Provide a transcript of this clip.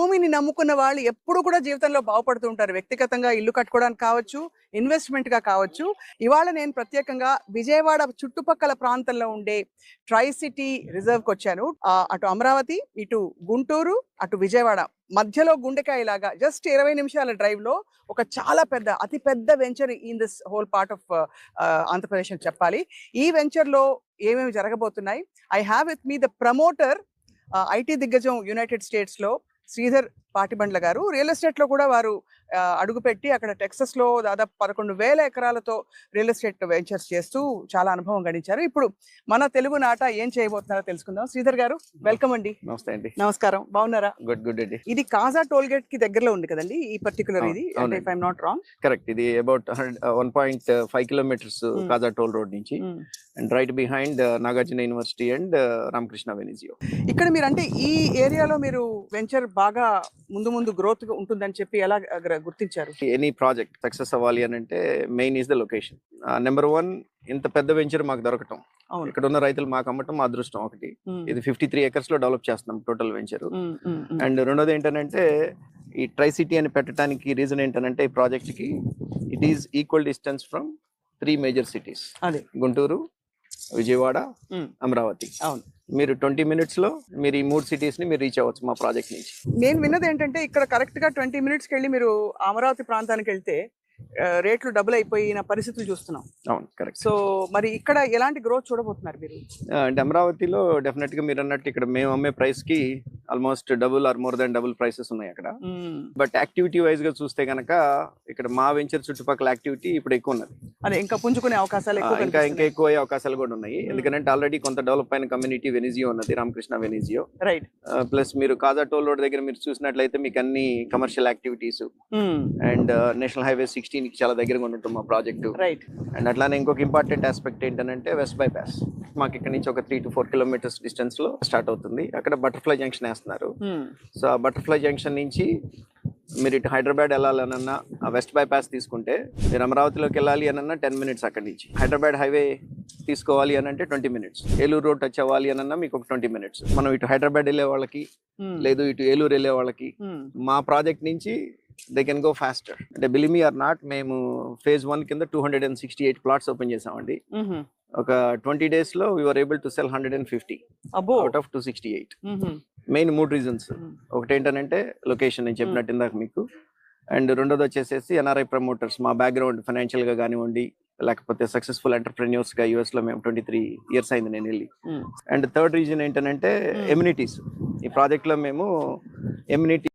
భూమిని నమ్ముకున్న వాళ్ళు ఎప్పుడు కూడా జీవితంలో బాగుపడుతూ ఉంటారు. వ్యక్తిగతంగా ఇల్లు కట్టుకోవడానికి కావచ్చు, ఇన్వెస్ట్మెంట్ గా కావచ్చు. ఇవాళ నేను ప్రత్యేకంగా విజయవాడ చుట్టుపక్కల ప్రాంతంలో ఉండే ట్రై సిటీ రిజర్వ్ కి వచ్చాను. అటు అమరావతి, ఇటు గుంటూరు, అటు విజయవాడ మధ్యలో గుండెకాయ లాగా జస్ట్ 20 నిమిషాల డ్రైవ్ లో ఒక చాలా పెద్ద అతి పెద్ద venture in this whole part of Andhra Pradesh అని చెప్పాలి. ఈ వెంచర్ లో ఏమేమి జరగబోతున్నాయి? I have with me the promoter, IT దిగ్గజం యునైటెడ్ స్టేట్స్ లో శ్రీధర్ పాటిబండ్ల గారు. రియల్ ఎస్టేట్ లో కూడా వారు అడుగుపెట్టి అక్కడ టెక్సస్ లో దాదాపు 11,000 ఎకరాలతో రియల్ ఎస్టేట్ వెంచర్స్ చేస్తూ చాలా అనుభవం గడించారు. ఇప్పుడు మన తెలుగు నాట ఏం చేయబోతున్నారో తెలుసుకుందాం. శ్రీధర్ గారు, వెల్కమ్ అండి. నమస్తే అండి. నమస్కారం, బాగున్నారా? గుడ్ గుడ్ అండి. ఇది కాజా టోల్ గేట్ కి దగ్గరలో ఉంది కదండి ఈ పర్టికులర్ ఇది, అంటే if I'm not wrong. Correct. ఇది about 1.5 kilometres Kaza toll road నుంచి, and right behind Nagarjuna university and Ramakrishna Venezia. ఇక్కడ మీరు అంటే ఈ ఏరియాలో మీరు వెంచర్ బాగా ముందు ముందు గ్రోత్ ఉంటుందని చెప్పి ఎలా గుర్తించారు? ఎనీ ప్రాజెక్ట్ సక్సెస్ అవ్వాలి అని అంటే main is the location. Number 1, ఇంత పెద్ద వెంచర్ మాకు దొరకటం, ఇక్కడ ఉన్న రైతులు మాకు అమ్మటం మా అదృష్టం ఒకటి. ఇది 53 acres లో డెవలప్ చేస్తున్నాం టోటల్ వెంచర్. అండ్ రెండోది ఏంటంటే ఈ ట్రై సిటీ అని పెట్టడానికి రీజన్ ఏంటంటే ఈ ప్రాజెక్ట్ కి it is equal distance from 3 major cities, Guntur, Vijayawada, Amaravati. అవును, మీరు 20 minutes లో మీరు ఈ 3 cities ని మీరు రీచ్ అవ్వచ్చు మా ప్రాజెక్ట్ నుంచి. నేను విన్నది ఏంటంటే ఇక్కడ కరెక్ట్ గా 20 minutes కి వెళ్ళి మీరు అమరావతి ప్రాంతానికి వెళ్తే రేట్లు డబుల్ అయిపోయిన పరిస్థితులు చూస్తున్నాం. అవును, కరెక్ట్. సో మరి ఇక్కడ ఎలాంటి గ్రోత్ చూడబోతున్నారు మీరు? అంటే అమరావతిలో డెఫినెట్ గా మీరు అన్నట్టు ఇక్కడ మేము అమ్మే ప్రైస్ కి almost double or more than double prices ఉన్నాయి అక్కడ. బట్ యాక్టివిటీ వైజ్ గా చూస్తే కనుక ఇక్కడ మా వెంచర్ చుట్టుపక్కల యాక్టివిటీ ఇప్పుడు ఎక్కువ ఉన్నది. అదే ఇంకా పుంజుకునే అవకాశాలు ఇంకా ఎక్కువ అయ్యే అవకాశాలు కూడా ఉన్నాయి. ఎందుకంటే ఆల్రెడీ కొంత డెవలప్ అయిన కమ్యూనిటీ వెనిజియో ఉన్నది, రామకృష్ణ వెనిజియో. రైట్. ప్లస్ మీరు కాజా టోల్ రోడ్ దగ్గర మీరు చూసినట్లయితే మీకు అన్ని commercial activities and national highway 16 కి చాలా దగ్గరగా ఉంటుంది మా ప్రాజెక్టు. రైట్. అండ్ అట్లానే ఇంకొక ఇంపార్టెంట్ ఆస్పెక్ట్ ఏంటంటే వెస్ట్ బైపాస్ మాకు ఇక్కడ నుంచి ఒక 3 to 4 kilometers డిస్టెన్స్ లో స్టార్ట్ అవుతుంది. అక్కడ బటర్ఫ్లై జంక్షన్ వేస్తున్నారు. సో ఆ బటర్ఫ్లై జంక్షన్ నుంచి మీరు ఇటు హైదరాబాద్ వెళ్ళాలనన్నా ఆ వెస్ట్ బైపాస్ తీసుకుంటే, మీరు అమరావతిలోకి వెళ్ళాలి అనన్నా 10 minutes అక్కడి నుంచి. హైదరాబాద్ హైవే తీసుకోవాలి అని అంటే 20 minutes. ఏలూరు రోడ్ టచ్ అవ్వాలి అనన్నా మీకు ఒక 20 minutes. మనం ఇటు హైదరాబాద్ వెళ్ళే వాళ్ళకి లేదు ఇటు ఏలూరు వెళ్ళే వాళ్ళకి మా ప్రాజెక్ట్ నుంచి దే కెన్ గో ఫాస్టర్. అంటే బిలీవ్ మీ ఆర్ నాట్, మేము phase 1 కింద 268 plots ఓపెన్ చేసామండి. ఒక 20 days లో we were able to sell 150 out of 268. Main 3 reasons. ఒకటి ఏంటంటే లొకేషన్, నేను చెప్పినట్టు ఇందాక మీకు. అండ్ రెండోది వచ్చేసేసి ఎన్ఆర్ఐ ప్రమోటర్స్, మా బ్యాక్గ్రౌండ్ ఫైనాన్షియల్ గా కానివ్వండి, లేకపోతే సక్సెస్ఫుల్ ఎంటర్ప్రెన్యూర్స్ గా యుఎస్ లో మేము 23 years అయింది నేను వెళ్ళి. అండ్ థర్డ్ రీజన్ ఏంటంటే ఎమ్యూనిటీస్. ఈ ప్రాజెక్ట్ లో మేము ఎమ్యూనిటీ